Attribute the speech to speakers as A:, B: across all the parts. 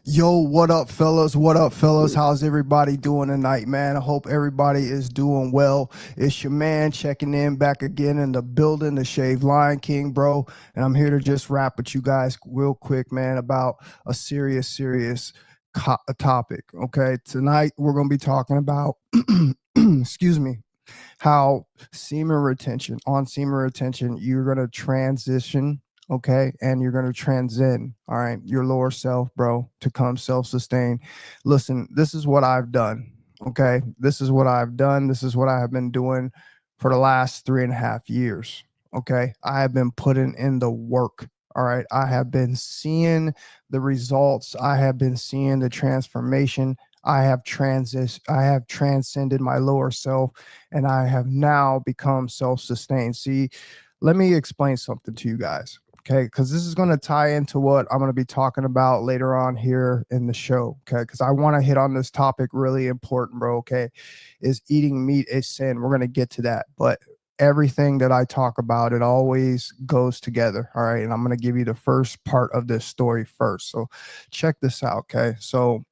A: Yo, what up, fellas? What up, fellas? How's everybody doing tonight, man? I hope everybody is doing well. It's your man checking in back again in the building, the Shaved Lion King, bro. And I'm here to just rap with you guys real quick, man, about a serious topic. Okay, tonight we're going to be talking about, excuse me, how on semen retention, you're going to transition, okay, and you're going to transcend, all right, your lower self, bro, to come self-sustain. Listen, this is what I've done, okay? This is what I've done. This is what I have been doing for the last 3.5 years, okay? I have been putting in the work. All right, I have been seeing the results. I have been seeing the transformation. I have transcended my lower self, and I have now become self-sustained. See, let me explain something to you guys, okay? Because this is going to tie into what I'm going to be talking about later on here in the show, okay? Because I want to hit on this topic really important, bro, okay? Is eating meat a sin? We're going to get to that, but everything that I talk about, it always goes together, all right? And I'm going to give you the first part of this story first. So check this out, okay? So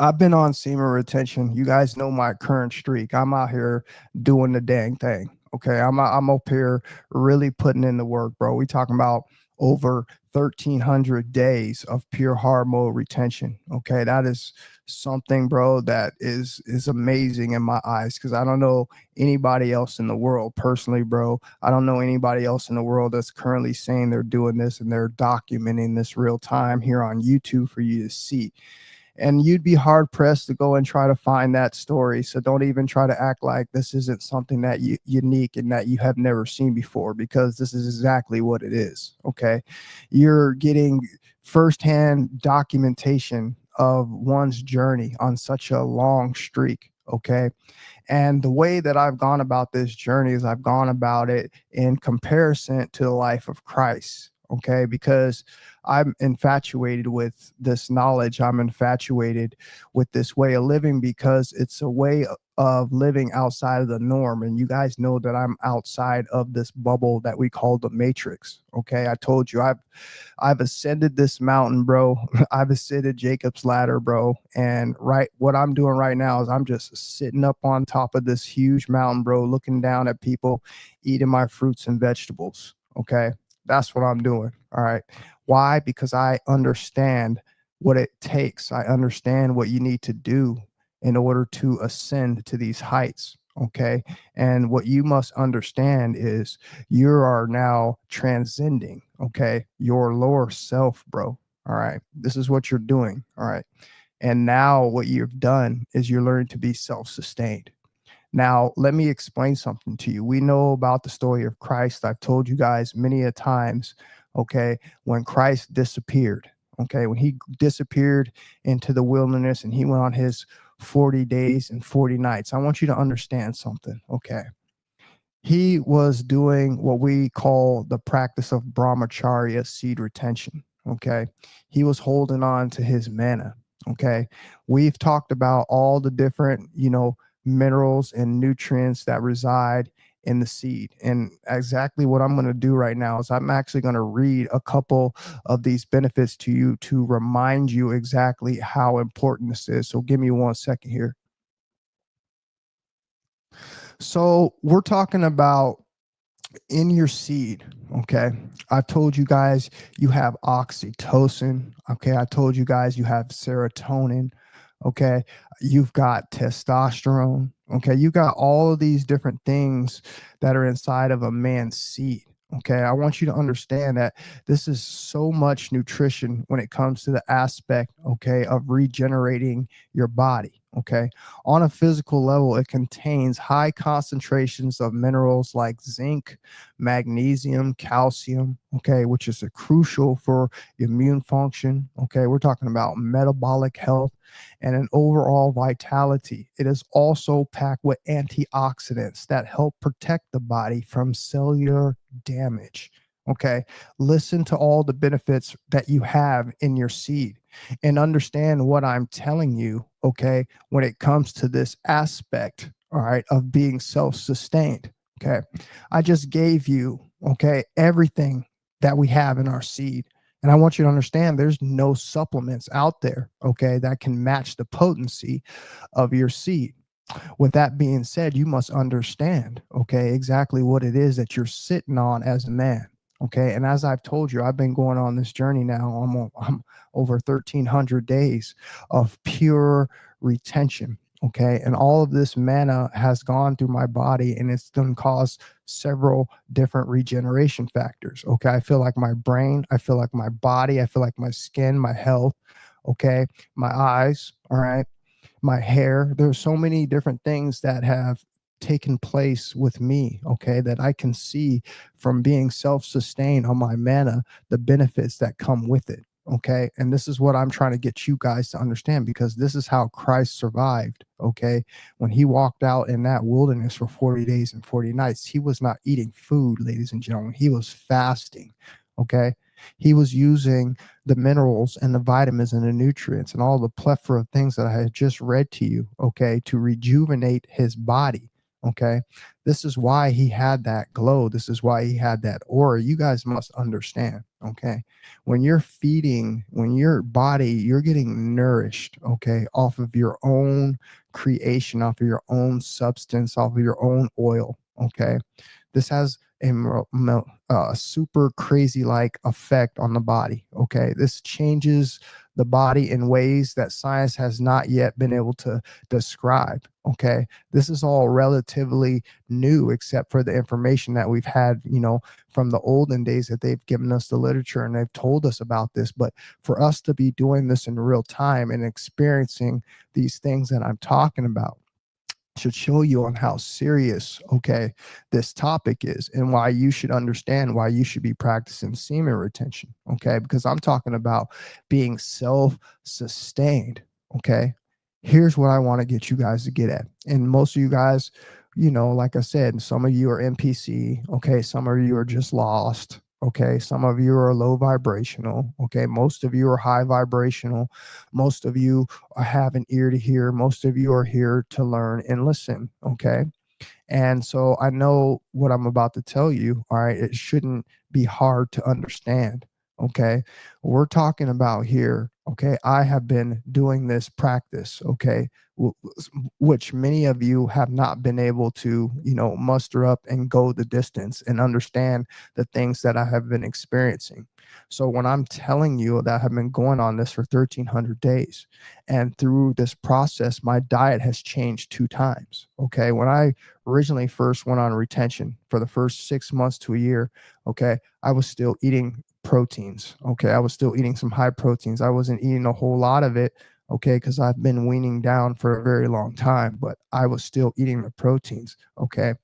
A: I've been on semen retention. You guys know my current streak. I'm out here doing the dang thing. Okay, I'm up here really putting in the work, bro. We talking about over 1,300 days of pure hard mode retention. Okay, that is something, bro, that is amazing in my eyes, because I don't know anybody else in the world personally, bro. I don't know anybody else in the world that's currently saying they're doing this and they're documenting this real time here on YouTube for you to see. And you'd be hard pressed to go and try to find that story. So don't even try to act like this isn't something that unique and that you have never seen before, because this is exactly what it is. Okay, you're getting firsthand documentation of one's journey on such a long streak. Okay, and the way that I've gone about this journey is I've gone about it in comparison to the life of Christ. Okay, because I'm infatuated with this knowledge. I'm infatuated with this way of living because it's a way of living outside of the norm. And you guys know that I'm outside of this bubble that we call the matrix. Okay, I told you I've ascended this mountain, bro. I've ascended Jacob's ladder, bro. And what I'm doing right now is I'm just sitting up on top of this huge mountain, bro, looking down at people eating my fruits and vegetables. Okay, that's what I'm doing. All right. Why? Because I understand what it takes. I understand what you need to do in order to ascend to these heights. Okay. And what you must understand is you are now transcending, okay, your lower self, bro. All right. This is what you're doing. All right. And now what you've done is you're learning to be self-sustained. Now, let me explain something to you. We know about the story of Christ. I've told you guys many a times, okay, when Christ disappeared, okay, when he disappeared into the wilderness and he went on his 40 days and 40 nights. I want you to understand something, okay? He was doing what we call the practice of brahmacharya, seed retention, okay? He was holding on to his manna, okay? We've talked about all the different, minerals and nutrients that reside in the seed. And exactly what I'm going to do right now is I'm actually going to read a couple of these benefits to you to remind you exactly how important this is. So give me 1 second here. So we're talking about in your seed, okay? I've told you guys you have oxytocin, okay? I told you guys you have serotonin, okay? You've got testosterone, okay? You got all of these different things that are inside of a man's seed, okay? I want you to understand that this is so much nutrition when it comes to the aspect, okay, of regenerating your body, Okay. On a physical level, it contains high concentrations of minerals like zinc, magnesium, calcium, okay, which is crucial for immune function. Okay. We're talking about metabolic health and an overall vitality. It is also packed with antioxidants that help protect the body from cellular damage. Okay. Listen to all the benefits that you have in your seed and understand what I'm telling you. Okay. When it comes to this aspect, all right, of being self sustained. Okay. I just gave you, okay, everything that we have in our seed. And I want you to understand there's no supplements out there, okay, that can match the potency of your seed. With that being said, you must understand, okay, exactly what it is that you're sitting on as a man. Okay. And as I've told you, I've been going on this journey now. I'm over 1,300 days of pure retention. Okay. And all of this mana has gone through my body and it's going to cause several different regeneration factors. Okay. I feel like my brain, I feel like my body, I feel like my skin, my health. Okay. My eyes. All right, my hair. There's so many different things that have taken place with me, okay, that I can see from being self-sustained on my mana, the benefits that come with it. Okay. And this is what I'm trying to get you guys to understand because this is how Christ survived. Okay. When he walked out in that wilderness for 40 days and 40 nights, he was not eating food, ladies and gentlemen. He was fasting. Okay. He was using the minerals and the vitamins and the nutrients and all the plethora of things that I had just read to you, okay, to rejuvenate his body. Okay. This is why he had that glow. This is why he had that aura. You guys must understand. Okay. When you're feeding, when your body, you're getting nourished, okay, off of your own creation, off of your own substance, off of your own oil. Okay. This has a super crazy like effect on the body. Okay. This changes the body in ways that science has not yet been able to describe. Okay. This is all relatively new, except for the information that we've had, from the olden days that they've given us the literature and they've told us about this. But for us to be doing this in real time and experiencing these things that I'm talking about, should show you on how serious, okay, this topic is and why you should understand why you should be practicing semen retention. Okay. Because I'm talking about being self-sustained. Okay. Here's what I want to get you guys to get at. And most of you guys, like I said, some of you are NPC. Okay. Some of you are just lost. Okay. Some of you are low vibrational. Okay. Most of you are high vibrational. Most of you have an ear to hear. Most of you are here to learn and listen. Okay. And so I know what I'm about to tell you. All right. It shouldn't be hard to understand. Okay. We're talking about here. Okay. I have been doing this practice. Okay. Which many of you have not been able to, muster up and go the distance and understand the things that I have been experiencing. So when I'm telling you that I've been going on this for 1,300 days, and through this process, my diet has changed 2 times. Okay. When I originally first went on retention for the first 6 months to a year, okay, I was still eating proteins. Okay. I was still eating some high proteins. I wasn't eating a whole lot of it. Okay. Because I've been weaning down for a very long time, but I was still eating the proteins. Okay.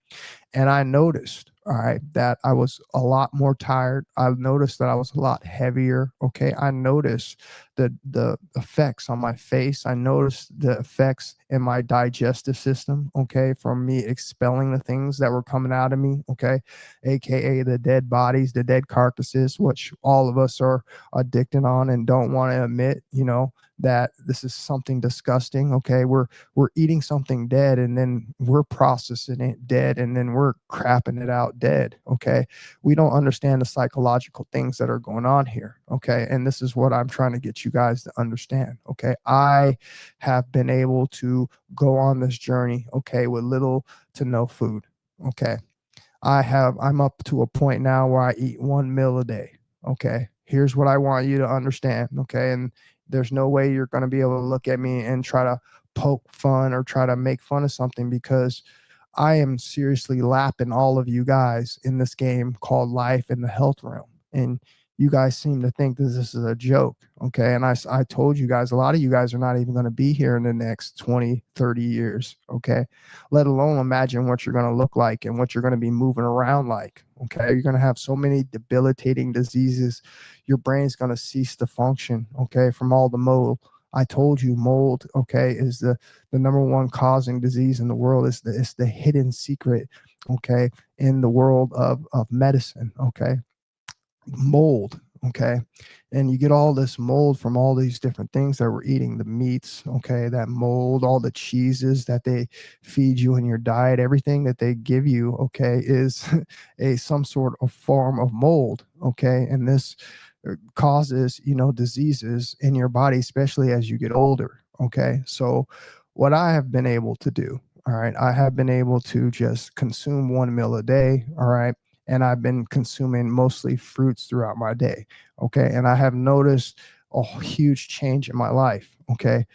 A: And I noticed, all right, that I was a lot more tired. I noticed that I was a lot heavier. Okay. I noticed the effects on my face. I noticed the effects in my digestive system. Okay. From me expelling the things that were coming out of me. Okay. AKA the dead bodies, the dead carcasses, which all of us are addicted on and don't want to admit, that this is something disgusting. Okay. We're eating something dead and then we're processing it dead and then we're crapping it out dead. Okay. We don't understand the psychological things that are going on here. Okay. And this is what I'm trying to get you guys to understand. Okay. I have been able to go on this journey, okay, with little to no food. Okay. I'm up to a point now where I eat 1 meal a day. Okay. Here's what I want you to understand. Okay. And there's no way you're going to be able to look at me and try to poke fun or try to make fun of something because I am seriously lapping all of you guys in this game called life in the health realm. And you guys seem to think that this is a joke. Okay. And I told you guys, a lot of you guys are not even going to be here in the next 20, 30 years. Okay. Let alone imagine what you're going to look like and what you're going to be moving around like. Okay. You're going to have so many debilitating diseases. Your brain's going to cease to function. Okay. From all the mold. I told you mold, okay, is the number one causing disease in the world. It's the hidden secret, okay, in the world of medicine, okay. Mold, okay. And you get all this mold from all these different things that we're eating, the meats, okay, that mold, all the cheeses that they feed you in your diet, everything that they give you, okay, is a some sort of form of mold, okay. And this causes, diseases in your body, especially as you get older, okay. So what I have been able to do, all right, I have been able to just consume one meal a day, all right, and I've been consuming mostly fruits throughout my day. Okay. And I have noticed a huge change in my life. Okay.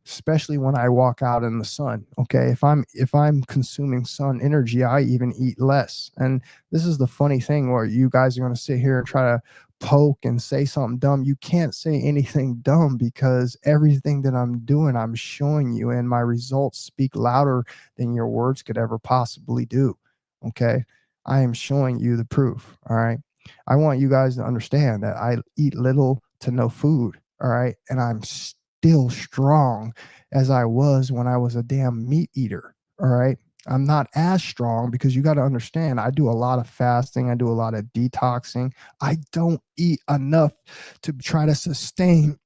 A: Especially when I walk out in the sun. Okay. If I'm consuming sun energy, I even eat less. And this is the funny thing where you guys are going to sit here and try to poke and say something dumb. You can't say anything dumb because everything that I'm doing, I'm showing you, and my results speak louder than your words could ever possibly do. Okay. I am showing you the proof. All right. I want you guys to understand that I eat little to no food. All right. And I'm still strong as I was when I was a damn meat eater. All right. I'm not as strong because you got to understand, I do a lot of fasting. I do a lot of detoxing. I don't eat enough to try to sustain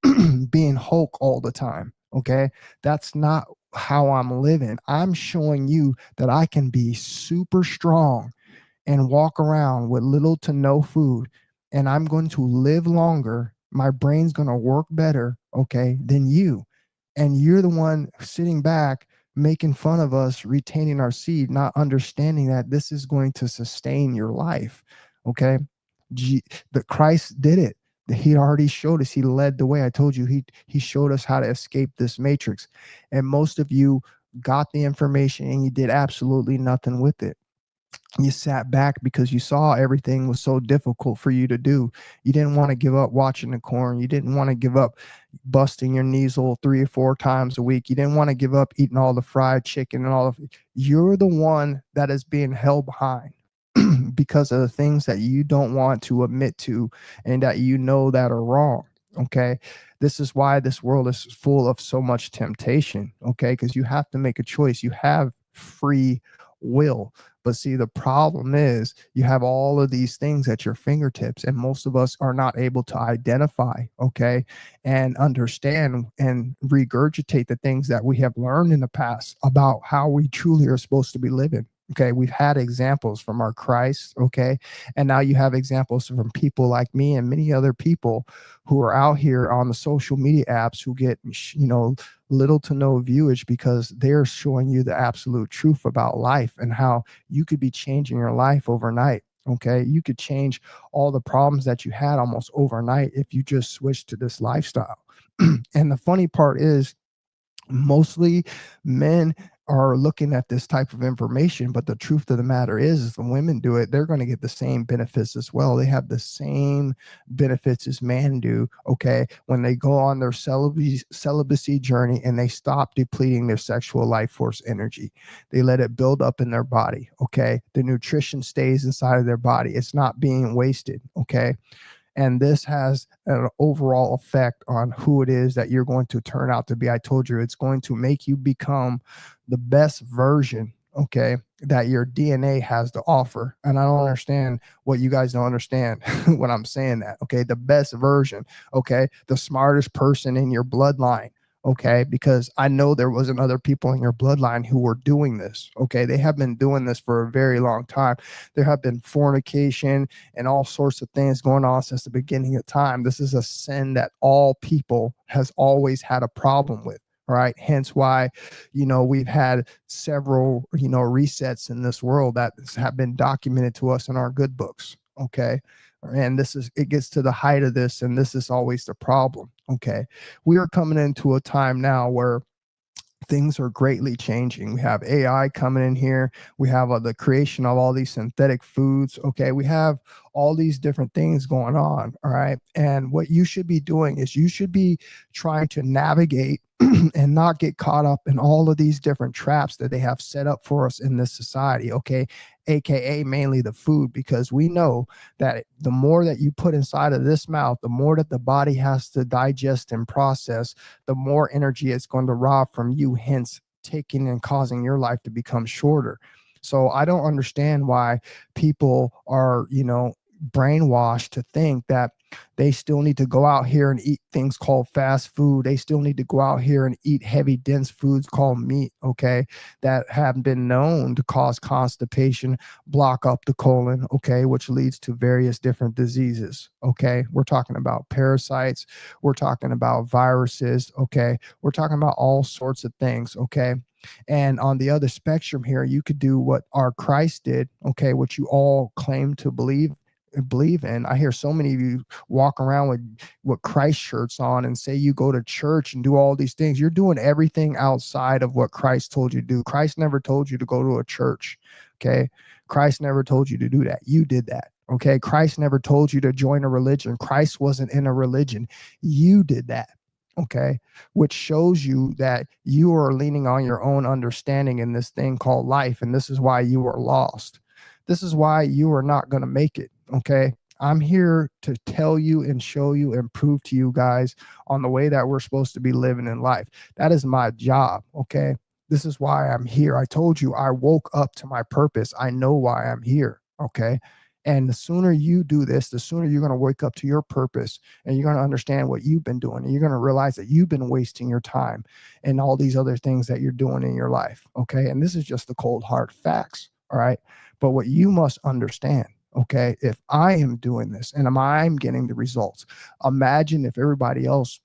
A: being Hulk all the time. Okay. That's not how I'm living. I'm showing you that I can be super strong and walk around with little to no food, and I'm going to live longer. My brain's going to work better, okay, than you. And you're the one sitting back making fun of us retaining our seed, not understanding that this is going to sustain your life. Okay. But Christ did it. He already showed us. He led the way. I told you he showed us how to escape this matrix. And most of you got the information and you did absolutely nothing with it. You sat back because you saw everything was so difficult for you to do. You didn't want to give up watching the corn. You didn't want to give up busting your knees 3 or 4 times a week. You didn't want to give up eating all the fried chicken and all of it. You're the one that is being held behind because of the things that you don't want to admit to and that that are wrong. Okay. This is why this world is full of so much temptation. Okay. Because you have to make a choice. You have free will. But see, the problem is you have all of these things at your fingertips, and most of us are not able to identify, okay, and understand and regurgitate the things that we have learned in the past about how we truly are supposed to be living. Okay, we've had examples from our Christ, okay, and now you have examples from people like me and many other people who are out here on the social media apps who get, little to no viewage because they're showing you the absolute truth about life and how you could be changing your life overnight. Okay. You could change all the problems that you had almost overnight if you just switch to this lifestyle. And the funny part is, mostly men are looking at this type of information, but the truth of the matter is the women do it, they're going to get the same benefits as well. They have the same benefits as men do, okay, when they go on their celibacy journey and they stop depleting their sexual life force energy. They let it build up in their body, okay. The nutrition stays inside of their body, it's not being wasted, okay. And this has an overall effect on who it is that you're going to turn out to be. I told you it's going to make you become the best version, okay, that your DNA has to offer. And I don't understand what you guys don't understand when I'm saying that, okay, the best version, okay, the smartest person in your bloodline, okay, because I know there wasn't other people in your bloodline who were doing this, okay. They have been doing this for a very long time. There have been fornication and all sorts of things going on since the beginning of time. This is a sin that all people has always had a problem with. All right. Hence why, we've had several, resets in this world that have been documented to us in our good books. Okay. And it gets to the height of this, and this is always the problem. Okay. We are coming into a time now where things are greatly changing. We have AI coming in here. We have the creation of all these synthetic foods. Okay. We have all these different things going on. All right. And what you should be doing is you should be trying to navigate and not get caught up in all of these different traps that they have set up for us in this society. Okay. AKA mainly the food, because we know that the more that you put inside of this mouth, the more that the body has to digest and process, the more energy it's going to rob from you, hence taking and causing your life to become shorter. So I don't understand why people are, brainwashed to think that they still need to go out here and eat things called fast food. They still need to go out here and eat heavy, dense foods called meat, okay, that have been known to cause constipation, block up the colon, okay, which leads to various different diseases, okay. We're talking about parasites, we're talking about viruses, okay. We're talking about all sorts of things, okay. And on the other spectrum here, you could do what our Christ did, okay, what you all claim to believe in. I hear so many of you walk around with Christ shirts on and say you go to church and do all these things. You're doing everything outside of what Christ told you to do. Christ never told you to go to a church. Okay. Christ never told you to do that. You did that. Okay. Christ never told you to join a religion. Christ wasn't in a religion. You did that. Okay. Which shows you that you are leaning on your own understanding in this thing called life. And this is why you are lost. This is why you are not going to make it. Okay. I'm here to tell you and show you and prove to you guys on the way that we're supposed to be living in life. That is my job. Okay. This is why I'm here. I told you I woke up to my purpose. I know why I'm here. Okay. And the sooner you do this, the sooner you're going to wake up to your purpose, and you're going to understand what you've been doing. And you're going to realize that you've been wasting your time and all these other things that you're doing in your life. Okay. And this is just the cold hard facts. All right. But what you must understand, okay, if I am doing this and I'm getting the results, imagine if everybody else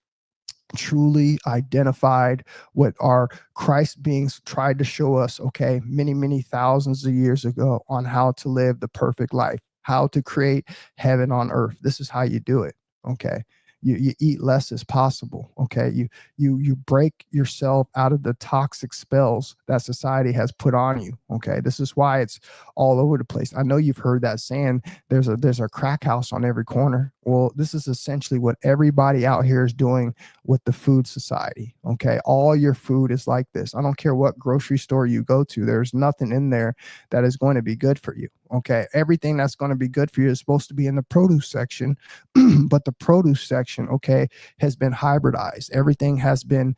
A: truly identified what our Christ beings tried to show us, okay, many, many thousands of years ago, on how to live the perfect life, how to create heaven on earth. This is how you do it. Okay. You eat less as possible. Okay. You break yourself out of the toxic spells that society has put on you. Okay. This is why it's all over the place. I know you've heard that saying, there's a crack house on every corner. Well, this is essentially what everybody out here is doing with the food society. Okay. All your food is like this. I don't care what grocery store you go to. There's nothing in there that is going to be good for you. Okay. Everything that's going to be good for you is supposed to be in the produce section, but the produce section, okay, has been hybridized. Everything has been,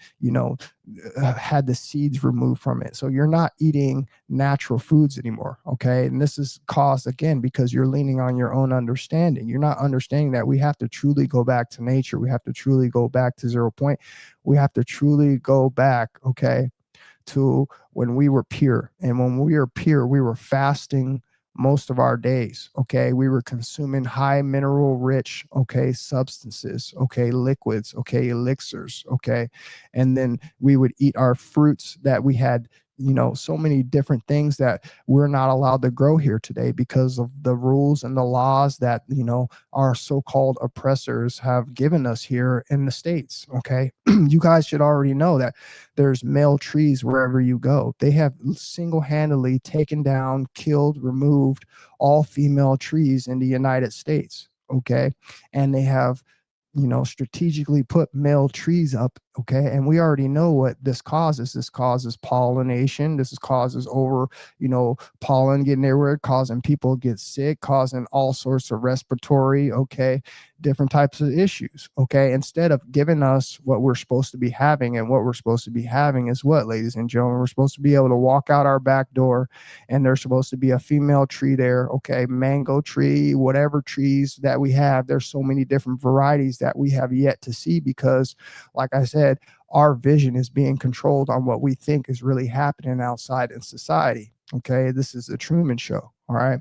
A: had the seeds removed from it. So you're not eating natural foods anymore. Okay. And this is caused again because you're leaning on your own understanding. You're not understanding that we have to truly go back to nature. We have to truly go back to 0 point. We have to truly go back, okay, to when we were pure. And when we were pure, we were fasting most of our days. Okay. We were consuming high mineral rich, okay, substances, okay, liquids, okay, elixirs, okay. And then we would eat our fruits that we had, so many different things that we're not allowed to grow here today because of the rules and the laws that, our so-called oppressors have given us here in the States. Okay. You guys should already know that there's male trees wherever you go. They have single-handedly taken down, killed, removed all female trees in the United States. Okay. And they have, strategically put male trees up. Okay. And we already know what this causes. This causes pollination. This causes pollen getting everywhere, causing people to get sick, causing all sorts of respiratory, okay, different types of issues. Okay. Instead of giving us what we're supposed to be having, and what we're supposed to be having is what, ladies and gentlemen, we're supposed to be able to walk out our back door and there's supposed to be a female tree there. Okay. Mango tree, whatever trees that we have. There's so many different varieties that we have yet to see because, like I said, our vision is being controlled on what we think is really happening outside in society. Okay. This is the Truman Show. All right.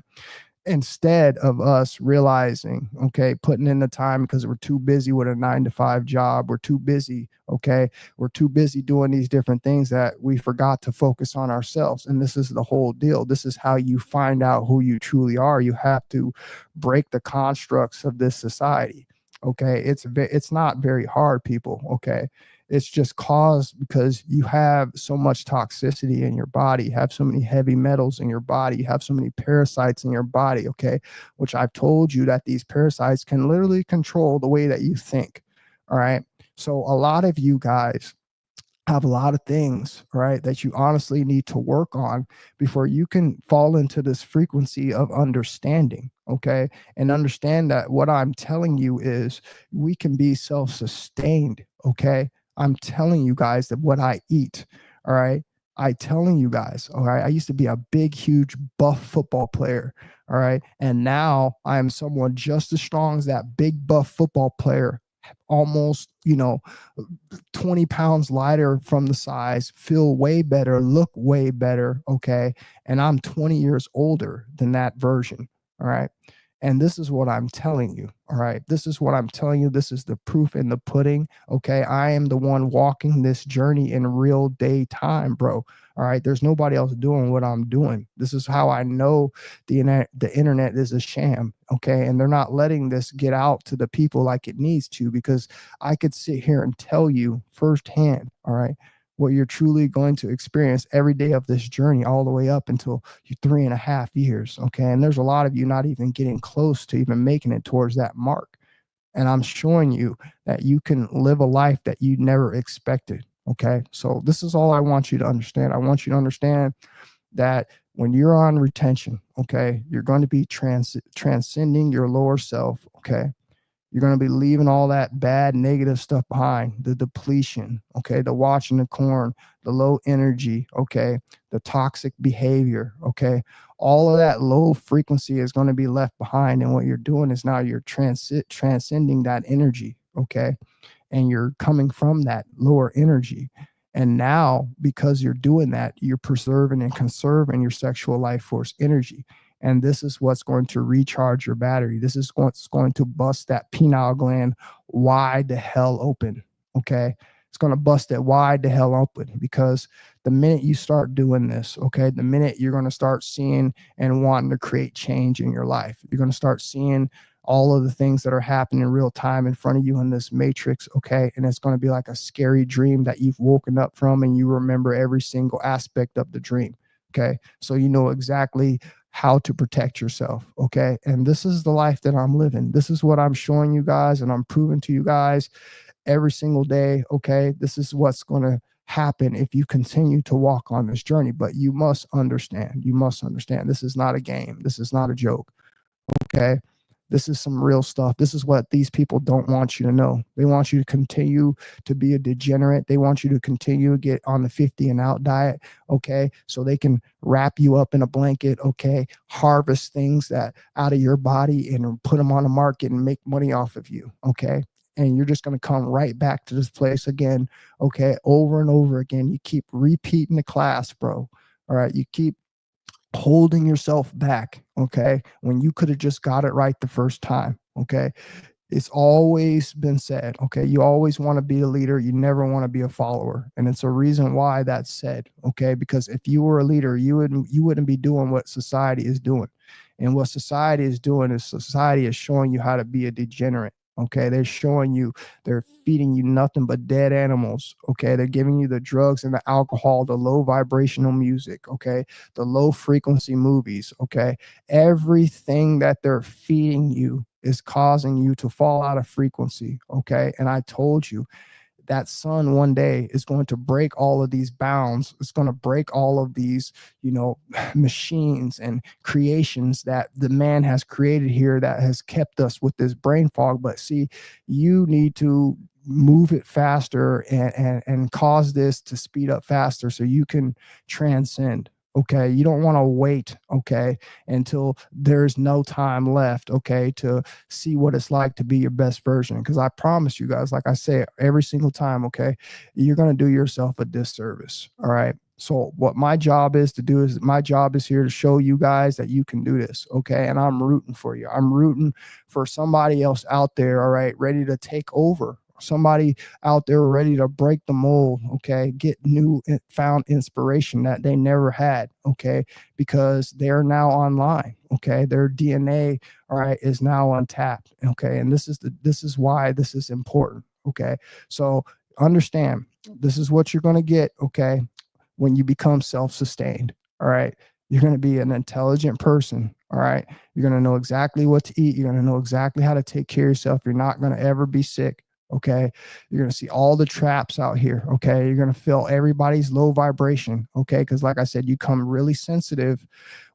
A: Instead of us realizing, okay, putting in the time because we're too busy with a 9-to-5 job, we're too busy, okay, we're too busy doing these different things that we forgot to focus on ourselves. And this is the whole deal. This is how you find out who you truly are. You have to break the constructs of this society. Okay, it's not very hard, people. Okay, it's just caused because you have so much toxicity in your body, you have so many heavy metals in your body, you have so many parasites in your body. Okay, which I've told you that these parasites can literally control the way that you think. All right, so a lot of you guys have a lot of things, right, that you honestly need to work on before you can fall into this frequency of understanding. Okay. And understand that what I'm telling you is we can be self sustained. Okay. I'm telling you guys that what I eat, all right. I telling you guys, all right. I used to be a big, huge buff football player. All right. And now I am someone just as strong as that big buff football player, almost, 20 pounds lighter from the size, feel way better, look way better. Okay. And I'm 20 years older than that version. All right. And this is what I'm telling you. All right. This is what I'm telling you. This is the proof in the pudding. Okay. I am the one walking this journey in real day time, bro. All right. There's nobody else doing what I'm doing. This is how I know the internet is a sham. Okay. And they're not letting this get out to the people like it needs to, because I could sit here and tell you firsthand, all right, what you're truly going to experience every day of this journey, all the way up until you're 3.5 years. Okay. And there's a lot of you not even getting close to even making it towards that mark. And I'm showing you that you can live a life that you never expected. Okay. So this is all I want you to understand. I want you to understand that when you're on retention, okay, you're going to be transcending your lower self. Okay. You're going to be leaving all that bad, negative stuff behind, the depletion, okay, the watching the corn, the low energy, okay, the toxic behavior, okay. All of that low frequency is going to be left behind. And what you're doing is now you're transcending that energy, okay, and you're coming from that lower energy. And now, because you're doing that, you're preserving and conserving your sexual life force energy. And this is what's going to recharge your battery. This is what's going to bust that pineal gland wide the hell open. Okay. It's going to bust it wide the hell open, because the minute you start doing this, okay, the minute you're going to start seeing and wanting to create change in your life, you're going to start seeing all of the things that are happening in real time in front of you in this matrix. Okay. And it's going to be like a scary dream that you've woken up from, and you remember every single aspect of the dream. Okay. So you know exactly how to protect yourself. Okay. And this is the life that I'm living. This is what I'm showing you guys, and I'm proving to you guys every single day. Okay. This is what's going to happen if you continue to walk on this journey. But you must understand, this is not a game. This is not a joke. Okay. This is some real stuff. This is what these people don't want you to know. They want you to continue to be a degenerate. They want you to continue to get on the 50 and out diet. Okay. So they can wrap you up in a blanket. Okay. Harvest things that out of your body and put them on the market and make money off of you. Okay. And you're just going to come right back to this place again. Okay. Over and over again. You keep repeating the class, bro. All right. You keep holding yourself back, okay, when you could have just got it right the first time. Okay. It's always been said, okay, you always want to be a leader, you never want to be a follower. And it's a reason why that's said. Okay. Because if you were a leader, you wouldn't be doing what society is doing. And what society is doing is society is showing you how to be a degenerate. Okay. They're feeding you nothing but dead animals. Okay. They're giving you the drugs and the alcohol, the low vibrational music. Okay. The low frequency movies. Okay. Everything that they're feeding you is causing you to fall out of frequency. Okay. And I told you that sun one day is going to break all of these bounds. It's going to break all of these, machines and creations that the man has created here that has kept us with this brain fog. But see, you need to move it faster and cause this to speed up faster so you can transcend. Okay. You don't want to wait. Okay. Until there's no time left. Okay. To see what it's like to be your best version. Because I promise you guys, like I say every single time, okay, you're going to do yourself a disservice. All right. So what my job is to do is my job is here to show you guys that you can do this. Okay. And I'm rooting for you. I'm rooting for somebody else out there. All right. Ready to take over somebody out there ready to break the mold, okay, get new found inspiration that they never had, okay, because they're now online, okay, their DNA, all right, is now untapped, okay, and this is why this is important, okay. So understand, this is what you're going to get, okay, when you become self-sustained, all right. You're going to be an intelligent person, all right. You're going to know exactly what to eat. You're going to know exactly how to take care of yourself. You're not going to ever be sick. Okay. You're going to see all the traps out here. Okay. You're going to feel everybody's low vibration. Okay. Because, like I said, you come really sensitive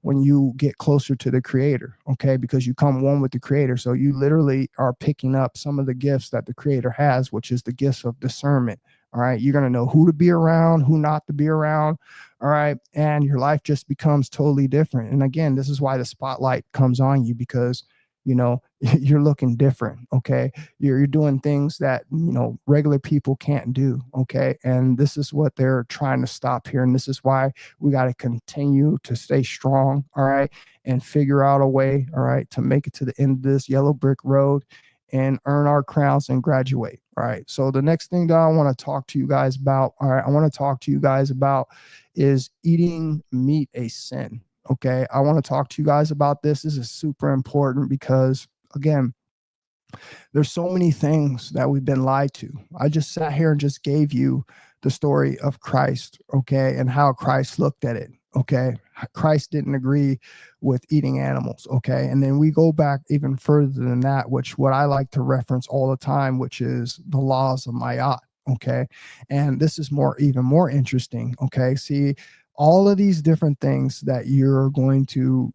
A: when you get closer to the creator. Okay. Because you come one with the creator. So you literally are picking up some of the gifts that the creator has, which is the gifts of discernment. All right. You're going to know who to be around, who not to be around. All right. And your life just becomes totally different. And again, this is why the spotlight comes on you, because, you're looking different. Okay. You're doing things that, regular people can't do. Okay. And this is what they're trying to stop here. And this is why we got to continue to stay strong. All right. And figure out a way. All right. To make it to the end of this yellow brick road and earn our crowns and graduate. All right. So the next thing that I want to talk to you guys about, all right, I want to talk to you guys about is eating meat a sin. Okay. I want to talk to you guys about this. This is super important because, again, there's so many things that we've been lied to. I just sat here and just gave you the story of Christ, okay, and how Christ looked at it, okay. Christ didn't agree with eating animals, okay. And then we go back even further than that, which what I like to reference all the time, which is the laws of Ma'at, okay. And this is even more interesting, okay. See, all of these different things that you're going to,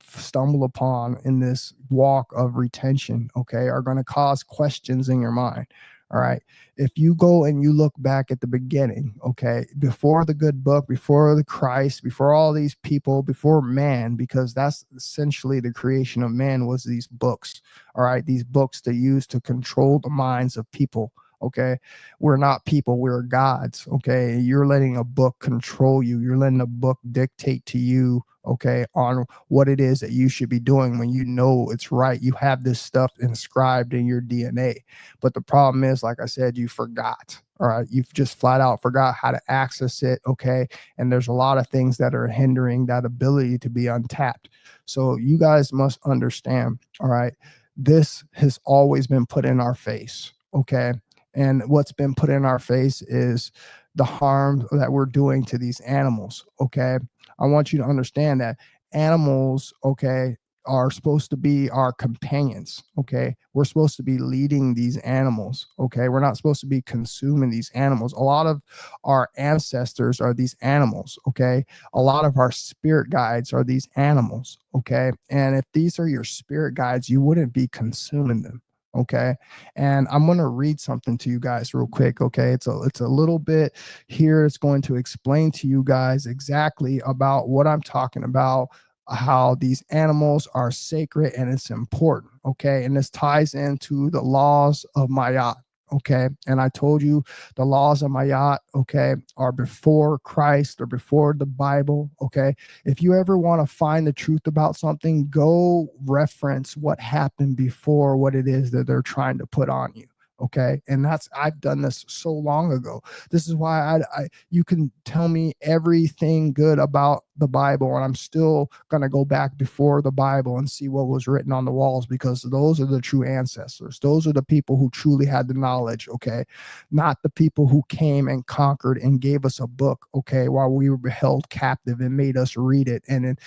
A: stumble upon in this walk of retention, okay, are going to cause questions in your mind. All right. If you go and you look back at the beginning, okay, before the good book, before the Christ, before all these people, before man, because that's essentially the creation of man, was these books. All right. These books to use to control the minds of people. Okay. We're not people, we're gods. Okay. You're letting a book control you. You're letting a book dictate to you, okay, on what it is that you should be doing when you know it's right. You have this stuff inscribed in your DNA. But the problem is, like I said, you forgot. All right. You've just flat out forgot how to access it. Okay. And there's a lot of things that are hindering that ability to be untapped. So you guys must understand. All right. This has always been put in our face. Okay. And what's been put in our face is the harm that we're doing to these animals. Okay. I want you to understand that animals, okay, are supposed to be our companions. Okay. We're supposed to be leading these animals. Okay. We're not supposed to be consuming these animals. A lot of our ancestors are these animals. Okay. A lot of our spirit guides are these animals. Okay. And if these are your spirit guides, you wouldn't be consuming them. Okay. And I'm going to read something to you guys real quick. Okay. It's a little bit here. It's going to explain to you guys exactly about what I'm talking about, how these animals are sacred and it's important. Okay. And this ties into the laws of Ma'at. Okay. And I told you the laws of Ma'at, okay, are before Christ or before the Bible. Okay. If you ever want to find the truth about something, go reference what happened before what it is that they're trying to put on you. Okay. And I've done this so long ago. This is why you can tell me everything good about the Bible, and I'm still going to go back before the Bible and see what was written on the walls, because those are the true ancestors. Those are the people who truly had the knowledge. Okay. Not the people who came and conquered and gave us a book. Okay. While we were held captive and made us read it and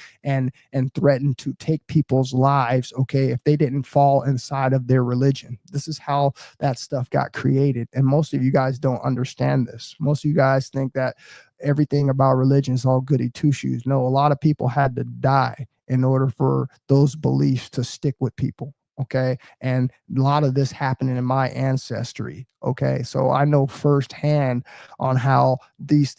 A: threatened to take people's lives. Okay. If they didn't fall inside of their religion. This is how that stuff got created. And most of you guys don't understand this. Most of you guys think that everything about religion is all goody two shoes. No, a lot of people had to die in order for those beliefs to stick with people. Okay. And a lot of this happening in my ancestry. Okay. So I know firsthand on how these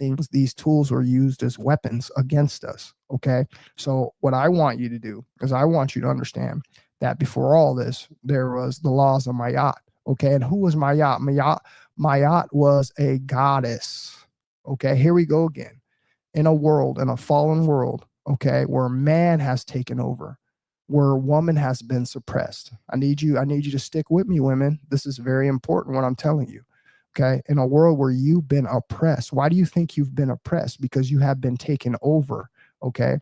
A: tools were used as weapons against us. Okay. So what I want you to do is I want you to understand that before all this, there was the laws of Ma'at. Okay. And who was Ma'at? Ma'at was a goddess. Okay. Here we go again. In a fallen world, okay, where man has taken over. where woman has been suppressed. I need you to stick with me, women. This is very important what I'm telling you. Okay. In a world where you've been oppressed, why do you think you've been oppressed? Because you have been taken over. Okay.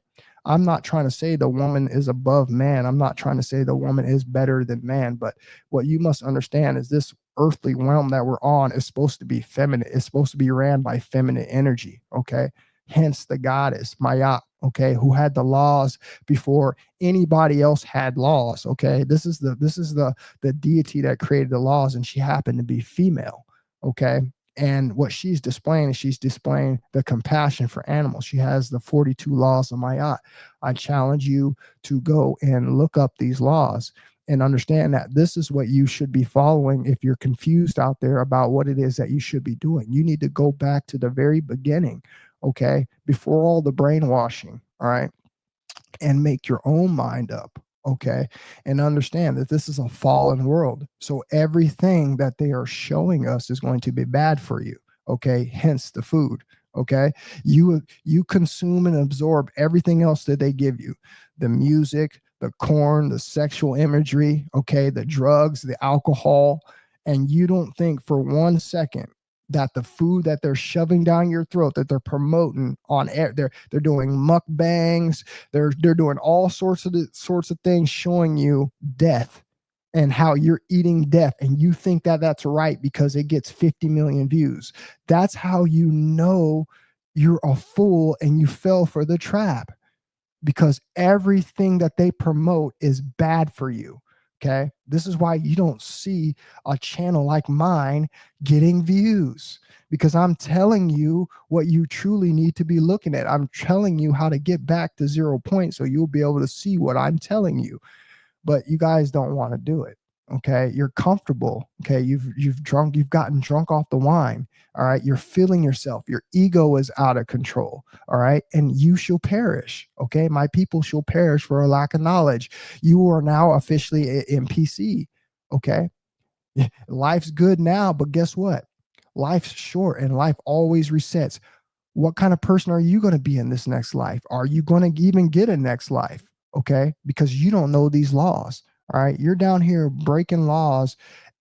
A: I'm not trying to say the woman is above man. I'm not trying to say the woman is better than man. But what you must understand is this earthly realm that we're on is supposed to be feminine. It's supposed to be ran by feminine energy. Okay. Hence the goddess, Maya, okay, who had the laws before anybody else had laws. Okay. This is the deity that created the laws, and she happened to be female. Okay. And what she's displaying is she's displaying the compassion for animals. She has the 42 laws of Ma'at. I challenge you to go and look up these laws and understand that this is what you should be following if you're confused out there about what it is that you should be doing. You need to go back to the very beginning, okay, before all the brainwashing, all right, and make your own mind up, okay, and understand that this is a fallen world. So everything that they are showing us is going to be bad for you, okay, hence the food. Okay, you consume and absorb everything else that they give you, the music, the corn, the sexual imagery, okay, the drugs, the alcohol, and you don't think for 1 second that the food that they're shoving down your throat, that they're promoting on air, they're doing mukbangs, they're doing all sorts of things showing you death and how you're eating death, and you think that that's right because it gets 50 million views. That's how you know you're a fool and you fell for the trap, because everything that they promote is bad for you. Okay. This is why you don't see a channel like mine getting views, because I'm telling you what you truly need to be looking at. I'm telling you how to get back to 0 point so you'll be able to see what I'm telling you. But you guys don't want to do it. Okay. You're comfortable. Okay. You've gotten drunk off the wine. All right. You're feeling yourself. Your ego is out of control. All right. And you shall perish. Okay. My people shall perish for a lack of knowledge. You are now officially in PC. Okay. Life's good now, but guess what? Life's short and life always resets. What kind of person are you going to be in this next life? Are you going to even get a next life? Okay. Because you don't know these laws. All right. You're down here breaking laws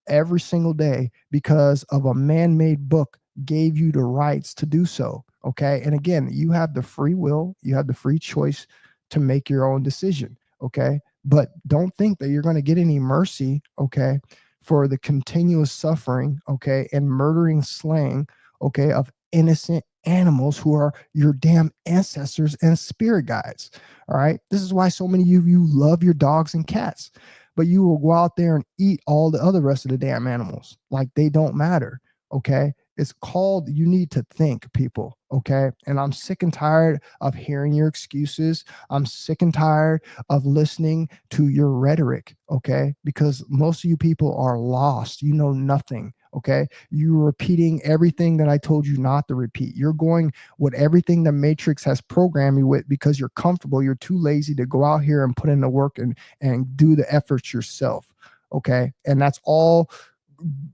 A: every single day because of a man-made book gave you the rights to do so. Okay. And again, you have the free will, you have the free choice to make your own decision. Okay. But don't think that you're going to get any mercy. Okay. For the continuous suffering. Okay. And murdering, slaying. Okay. Of innocent animals who are your damn ancestors and spirit guides. All right. This is why so many of you love your dogs and cats, but you will go out there and eat all the other rest of the damn animals like they don't matter. Okay. It's called, you need to think, people. Okay. And I'm sick and tired of hearing your excuses. I'm sick and tired of listening to your rhetoric. Okay. Because most of you people are lost. You know nothing. Okay. You're repeating everything that I told you not to repeat. You're going with everything the Matrix has programmed you with because you're comfortable. You're too lazy to go out here and put in the work and do the efforts yourself. Okay. And that's all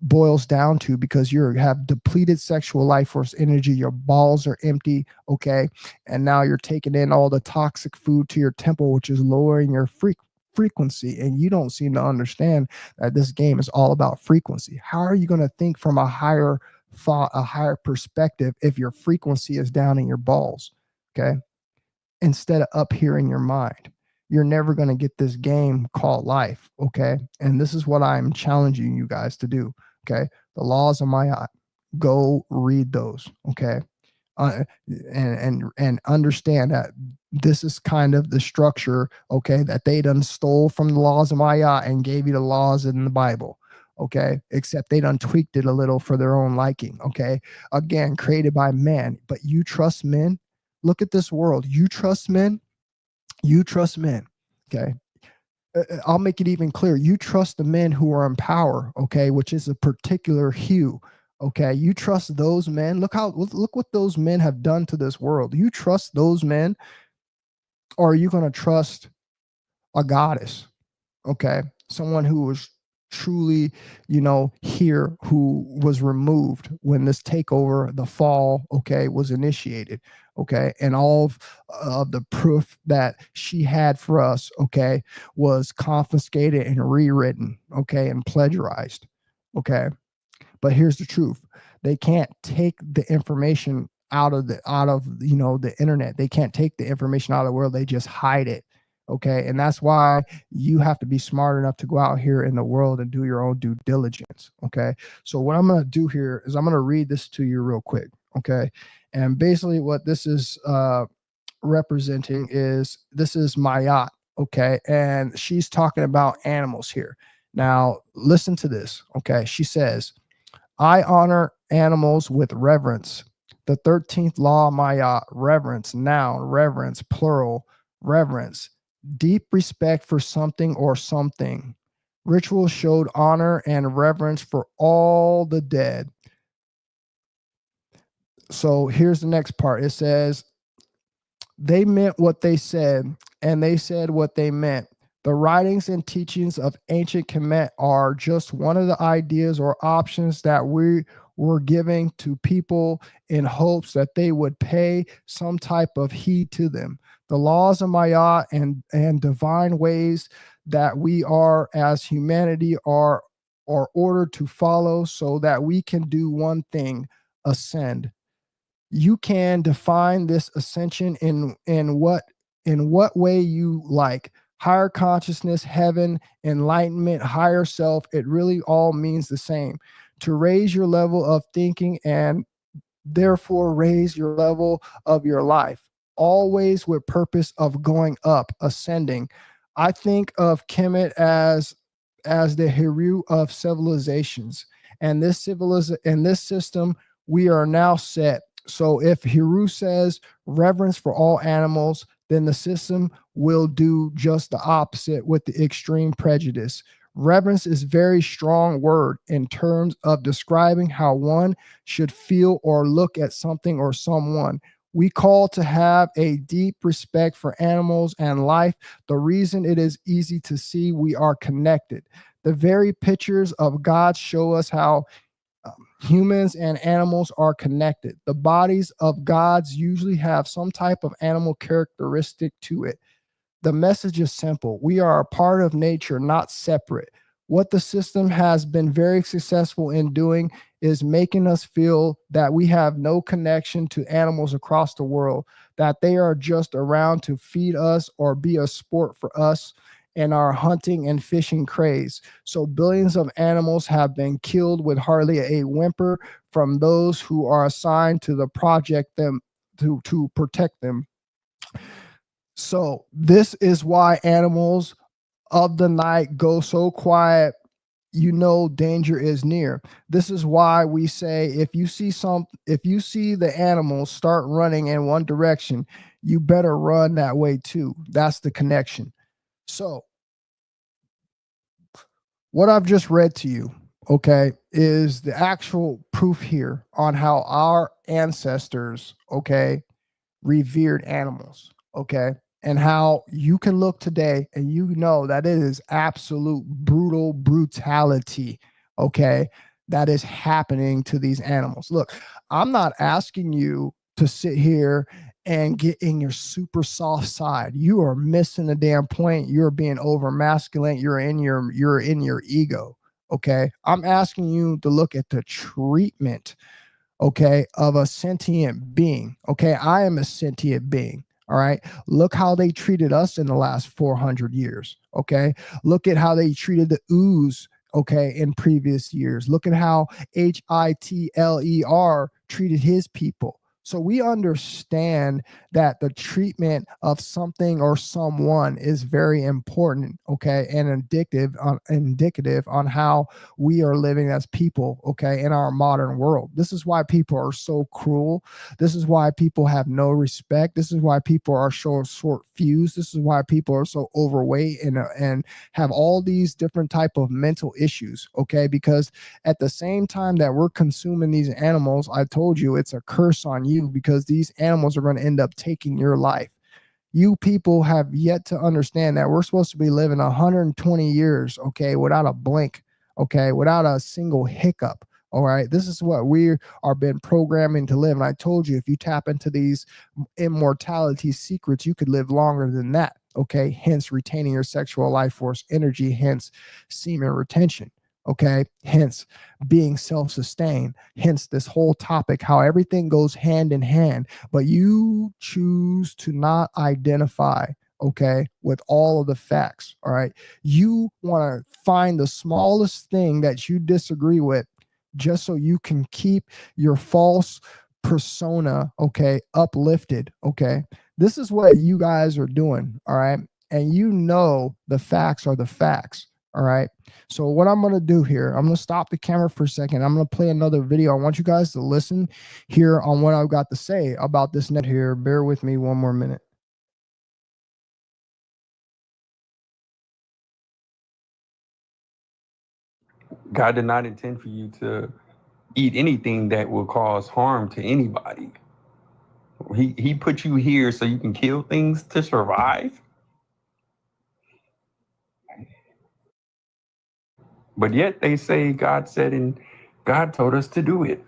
A: boils down to because you have depleted sexual life force energy. Your balls are empty. Okay. And now you're taking in all the toxic food to your temple, which is lowering your frequency. And you don't seem to understand that this game is all about frequency. How are you going to think from a higher thought, a higher perspective, if your frequency is down in your balls? Okay. Instead of up here in your mind, you're never going to get this game called life. Okay. And this is what I'm challenging you guys to do. Okay. The laws of Maya, go read those. Okay. And understand that this is kind of the structure, okay, that they done stole from the laws of Maya and gave you the laws in the Bible. Okay. Except they done tweaked it a little for their own liking. Okay. Again, created by man, but you trust men. Look at this world. You trust men. You trust men. Okay. I'll make it even clearer. You trust the men who are in power. Okay. Which is a particular hue. Okay. You trust those men. Look what those men have done to this world. You trust those men, or are you going to trust a goddess? Okay. Someone who was truly, hear who was removed when this takeover, the fall, okay, was initiated, okay, and all of the proof that she had for us, okay, was confiscated and rewritten, okay, and plagiarized, okay. But here's the truth: they can't take the information out of the internet. They can't take the information out of the world. They just hide it. Okay, and that's why you have to be smart enough to go out here in the world and do your own due diligence. Okay, so what I'm going to do here is I'm going to read this to you real quick. Okay, and basically what this is representing is, this is Mayat. Okay, and she's talking about animals here. Now listen to this. Okay, she says, I honor animals with reverence. The 13th law, Maya, reverence, noun, reverence, plural, reverence, deep respect for something or something. Ritual showed honor and reverence for all the dead. So here's the next part. It says, they meant what they said, and they said what they meant. The writings and teachings of ancient Kemet are just one of the ideas or options that we were giving to people in hopes that they would pay some type of heed to them. The laws of Maya and divine ways that we are as humanity are ordered to follow so that we can do one thing: ascend. You can define this ascension in what way you like: higher consciousness, heaven, enlightenment, higher self. It really all means the same: to raise your level of thinking and therefore raise your level of your life, always with purpose of going up, ascending. I think of Kemet as the hero of civilizations, and this system we are now set. So if Hiru says reverence for all animals, then the system will do just the opposite with the extreme prejudice. Reverence is a very strong word in terms of describing how one should feel or look at something or someone. We call to have a deep respect for animals and life. The reason it is easy to see we are connected. The very pictures of God show us how humans and animals are connected. The bodies of gods usually have some type of animal characteristic to it. The message is simple: we are a part of nature, not separate. What the system has been very successful in doing is making us feel that we have no connection to animals across the world, that they are just around to feed us or be a sport for us and our hunting and fishing craze. So billions of animals have been killed with hardly a whimper from those who are assigned to the project them to protect them. So this is why animals of the night go so quiet. Danger is near. This is why we say if you see the animals start running in one direction, you better run that way too. That's the connection. So what I've just read to you, okay, is the actual proof here on how our ancestors, okay, revered animals, okay, and how you can look today and that it is absolute brutality, okay, that is happening to these animals. Look, I'm not asking you to sit here and get in your super soft side. You are missing the damn point. You're being over masculine. You're in your ego. Okay. I'm asking you to look at the treatment, okay, of a sentient being. Okay. I am a sentient being. All right. Look how they treated us in the last 400 years. Okay. Look at how they treated the ooze, okay, in previous years. Look at how Hitler treated his people. So we understand that the treatment of something or someone is very important, okay, and indicative on how we are living as people, okay, in our modern world. This is why people are so cruel. This is why people have no respect. This is why people are so short fused. This is why people are so overweight and have all these different type of mental issues, okay, because at the same time that we're consuming these animals, I told you it's a curse on you, because these animals are going to end up taking your life. You people have yet to understand that we're supposed to be living 120 years, okay, without a blink. okay, without a single hiccup. All right, this is what we are been programming to live. And I told you, if you tap into these immortality secrets, you could live longer than that. Okay, hence retaining your sexual life force energy, hence semen retention. Okay, hence being self-sustained, hence this whole topic, how everything goes hand in hand, but you choose to not identify, okay, with all of the facts. All right, you want to find the smallest thing that you disagree with just so you can keep your false persona, okay, uplifted. Okay, this is what you guys are doing. All right, and you know the facts are the facts. All right, so what I'm going to do here, I'm going to stop the camera for a second. I'm going to play another video. I want you guys to listen here on what I've got to say about this net here. Bear with me one more minute.
B: God did not intend for you to eat anything that will cause harm to anybody. He put you here so you can kill things to survive. But yet they say God said, and God told us to do it.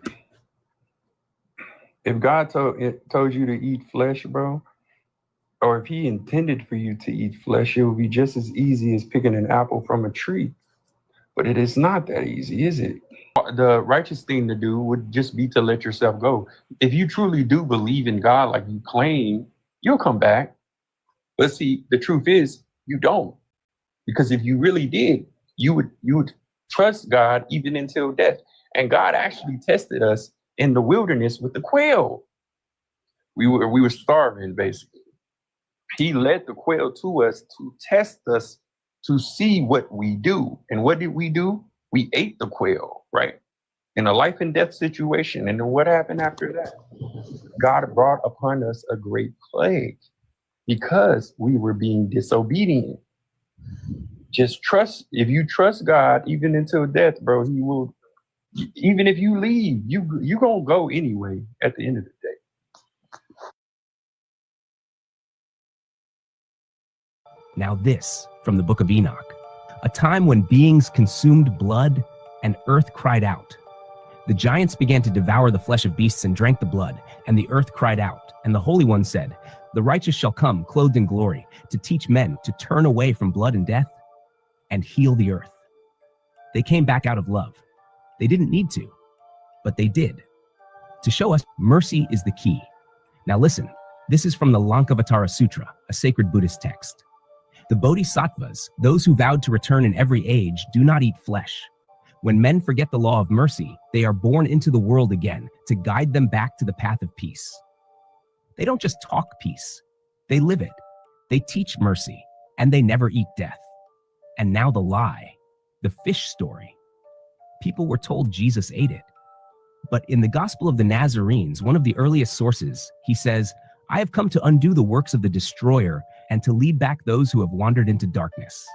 B: If God told you to eat flesh, bro, or if he intended for you to eat flesh, it would be just as easy as picking an apple from a tree. But it is not that easy, is it? The righteous thing to do would just be to let yourself go. If you truly do believe in God like you claim, you'll come back. But see, the truth is you don't. Because if you really did, you would trust God even until death. And God actually tested us in the wilderness with the quail. We were starving, basically. He led the quail to us to test us to see what we do. And what did we do? We ate the quail, right? In a life and death situation. And then what happened after that? God brought upon us a great plague because we were being disobedient. Just trust. If you trust God, even until death, bro, he will. Even if you leave, you gonna go anyway at the end of the day.
C: Now this from the book of Enoch, a time when beings consumed blood and earth cried out. The giants began to devour the flesh of beasts and drank the blood, and the earth cried out. And the Holy One said, the righteous shall come, clothed in glory, to teach men to turn away from blood and death and heal the earth. They came back out of love. They didn't need to, but they did, to show us mercy is the key. Now listen, this is from the Lankavatara Sutra, a sacred Buddhist text. The bodhisattvas, those who vowed to return in every age, do not eat flesh. When men forget the law of mercy, they are born into the world again to guide them back to the path of peace. They don't just talk peace, they live it. They teach mercy, and they never eat death. And now the lie, the fish story. People were told Jesus ate it. But in the Gospel of the Nazarenes, one of the earliest sources, he says, I have come to undo the works of the destroyer and to lead back those who have wandered into darkness.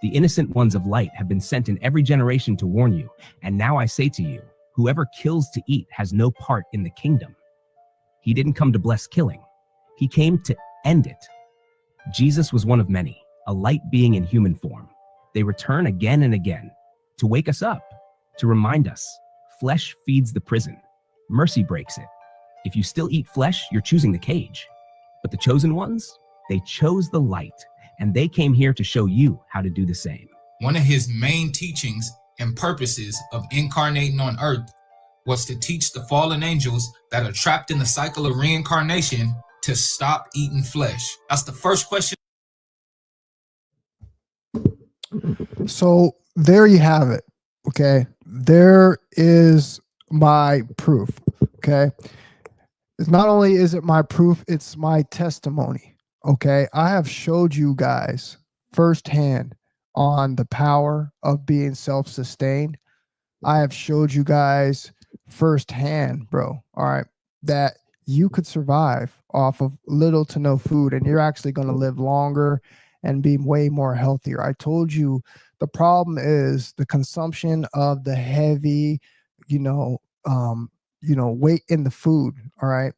C: The innocent ones of light have been sent in every generation to warn you. And now I say to you, whoever kills to eat has no part in the kingdom. He didn't come to bless killing. He came to end it. Jesus was one of many, a light being in human form. They return again and again to wake us up, to remind us, flesh feeds the prison. Mercy breaks it. If you still eat flesh, you're choosing the cage. But the chosen ones, they chose the light, and they came here to show you how to do the same.
D: One of his main teachings and purposes of incarnating on earth was to teach the fallen angels that are trapped in the cycle of reincarnation to stop eating flesh. That's the first question.
A: So there you have it. Okay. There is my proof. Okay. It's not only is it my proof, it's my testimony. Okay. I have showed you guys firsthand on the power of being self-sustained. I have showed you guys firsthand, bro. All right. That you could survive off of little to no food and you're actually going to live longer and be way more healthier. I told you the problem is the consumption of the heavy, weight in the food. All right.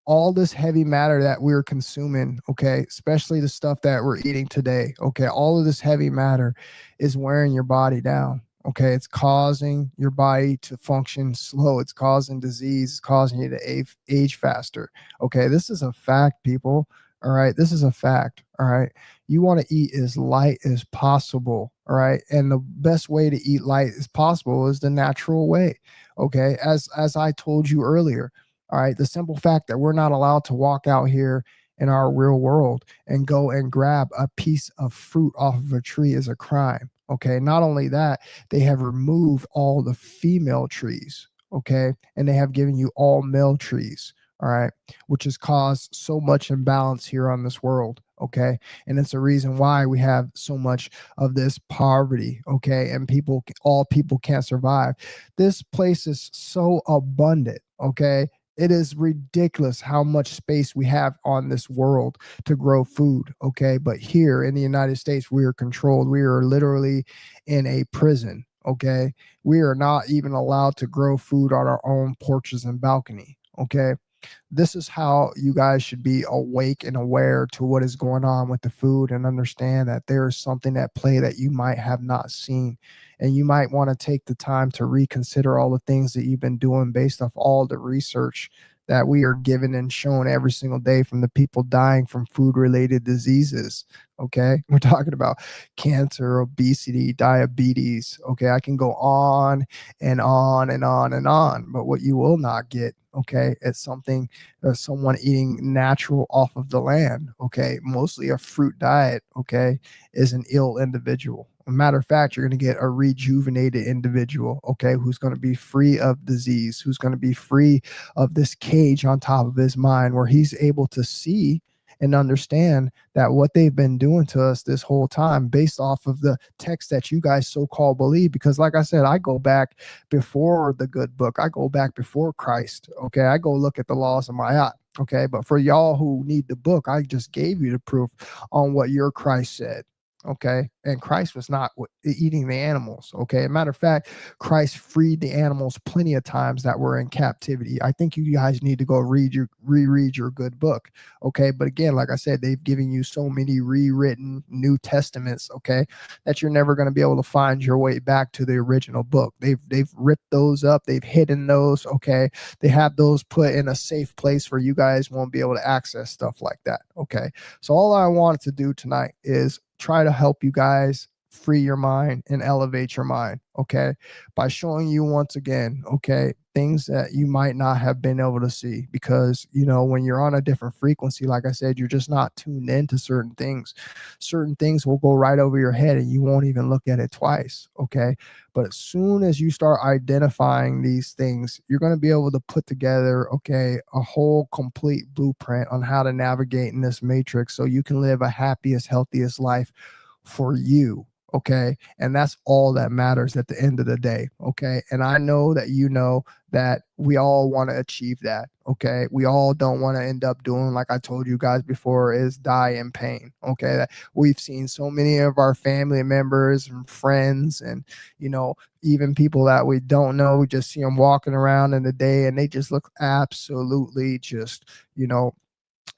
A: All this heavy matter that we're consuming, okay, especially the stuff that we're eating today, okay, all of this heavy matter is wearing your body down, Okay, it's causing your body to function slow. It's causing disease. It's causing you to age faster. Okay, this is a fact, people. All right, this is a fact. All right, you want to eat as light as possible. All right, and the best way to eat light as possible is the natural way. Okay, as I told you earlier. All right, the simple fact that we're not allowed to walk out here in our real world and go and grab a piece of fruit off of a tree is a crime. Okay, not only that, they have removed all the female trees. Okay, and they have given you all male trees. All right, which has caused so much imbalance here on this world. Okay, and it's a reason why we have so much of this poverty. Okay, and all people can't survive. This place is so abundant. Okay, it is ridiculous how much space we have on this world to grow food. Okay, but here in the United States, we are controlled. We are literally in a prison. Okay, we are not even allowed to grow food on our own porches and balcony. Okay, this is how you guys should be awake and aware to what is going on with the food and understand that there is something at play that you might have not seen. And you might want to take the time to reconsider all the things that you've been doing based off all the research that we are given and shown every single day from the people dying from food related diseases. Okay, we're talking about cancer, obesity, diabetes. Okay, I can go on and on and on and on, but what you will not get, okay, it's something, someone eating natural off of the land. Okay, mostly a fruit diet. Okay, is an ill individual. A matter of fact, you're going to get a rejuvenated individual, okay, who's going to be free of disease, who's going to be free of this cage on top of his mind, where he's able to see and understand that what they've been doing to us this whole time based off of the text that you guys so-called believe. Because like I said, I go back before the good book. I go back before Christ. Okay, I go look at the laws of Ma'at. Okay, but for y'all who need the book, I just gave you the proof on what your Christ said. Okay, and Christ was not eating the animals. Okay, matter of fact, Christ freed the animals plenty of times that were in captivity. I think you guys need to go reread your good book. Okay, but again, like I said, they've given you so many rewritten New Testaments. Okay, that you're never going to be able to find your way back to the original book. They've ripped those up. They've hidden those. Okay, they have those put in a safe place where you guys won't be able to access stuff like that. Okay, so all I wanted to do tonight is try to help you guys free your mind and elevate your mind, okay, by showing you once again, okay, things that you might not have been able to see. Because when you're on a different frequency, like I said, you're just not tuned into certain things will go right over your head and you won't even look at it twice. Okay, but as soon as you start identifying these things, you're going to be able to put together, okay, a whole complete blueprint on how to navigate in this matrix so you can live a happiest, healthiest life for you. Okay, and that's all that matters at the end of the day. Okay, and I know that that we all want to achieve that. Okay, we all don't want to end up doing, like I told you guys before, is die in pain. Okay, that we've seen so many of our family members and friends and even people that we don't know, we just see them walking around in the day and they just look absolutely just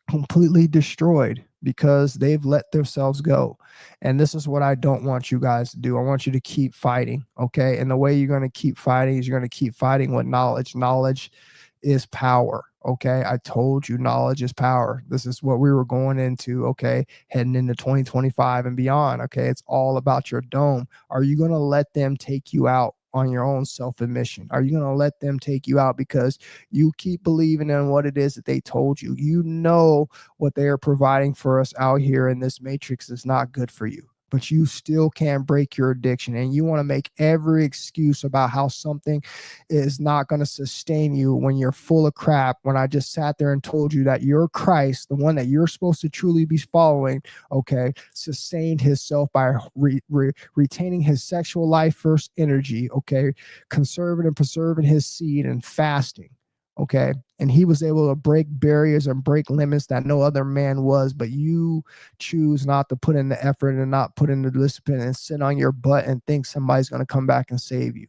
A: completely destroyed because they've let themselves go. And this is what I don't want you guys to do. I want you to keep fighting. Okay, and the way you're going to keep fighting is you're going to keep fighting with knowledge is power. Okay, I told you knowledge is power. This is what we were going into. Okay, heading into 2025 and beyond. Okay, it's all about your dome. Are you going to let them take you out on your own self-admission? Are you going to let them take you out because you keep believing in what it is that they told you? What they are providing for us out here in this matrix is not good for you, but you still can't break your addiction, and you want to make every excuse about how something is not going to sustain you when you're full of crap. When I just sat there and told you that your Christ, the one that you're supposed to truly be following, okay, sustained himself by retaining his sexual life first energy, okay, conserving and preserving his seed and fasting. Okay, and he was able to break barriers and break limits that no other man was, but you choose not to put in the effort and not put in the discipline and sit on your butt and think somebody's going to come back and save you.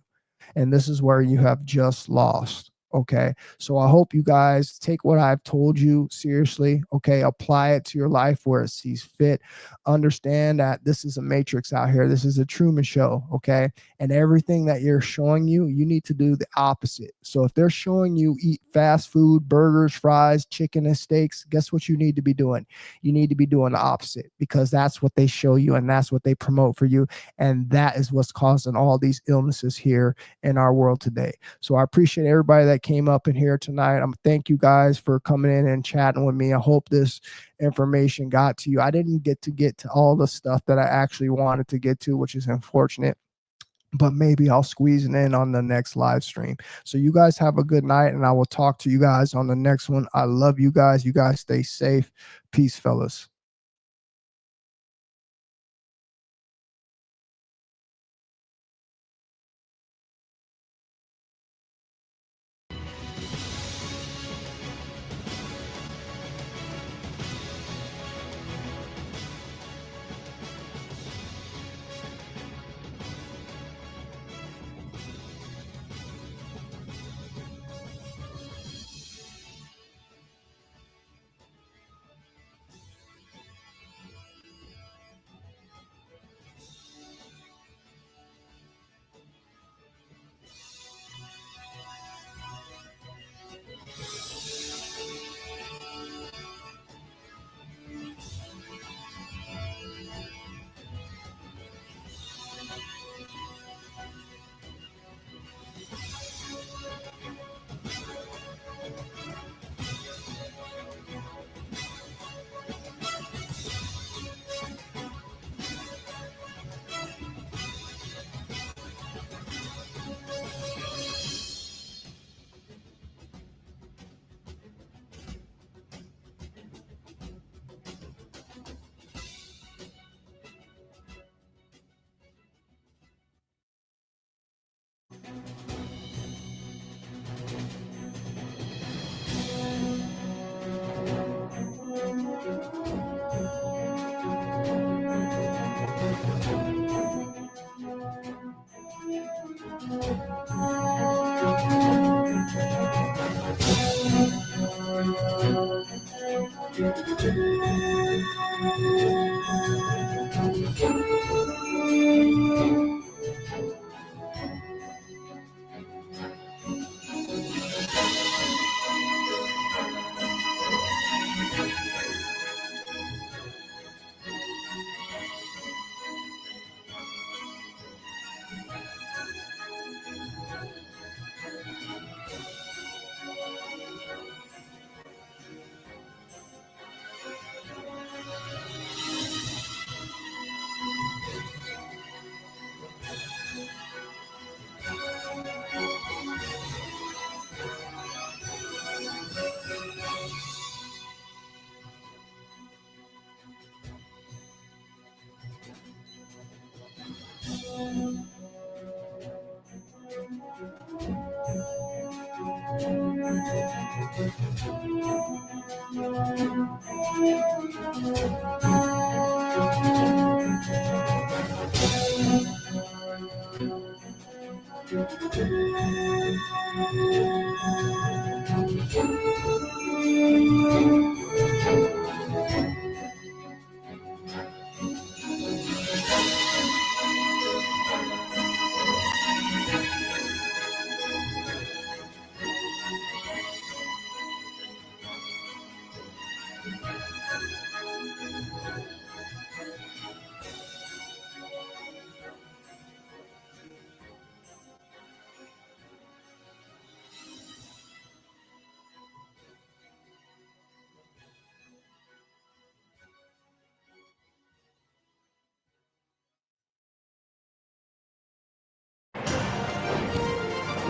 A: And this is where you have just lost. Okay. So I hope you guys take what I've told you seriously. Okay. Apply it to your life where it sees fit. Understand that this is a matrix out here. This is a Truman Show. Okay. And everything that you're showing you, you need to do the opposite. So if they're showing you eat fast food, burgers, fries, chicken, and steaks, guess what you need to be doing? You need to be doing the opposite, because that's what they show you and that's what they promote for you. And that is what's causing all these illnesses here in our world today. So I appreciate everybody that came up in here tonight. Thank you guys for coming in and chatting with me. I hope this information got to you. I didn't get to all the stuff that I actually wanted to get to, which is unfortunate, but maybe I'll squeeze it in on the next live stream. So you guys have a good night, and I will talk to you guys on the next one. I love you guys. You guys stay safe. Peace, fellas.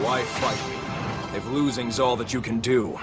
E: Why fight me, if losing's all that you can do?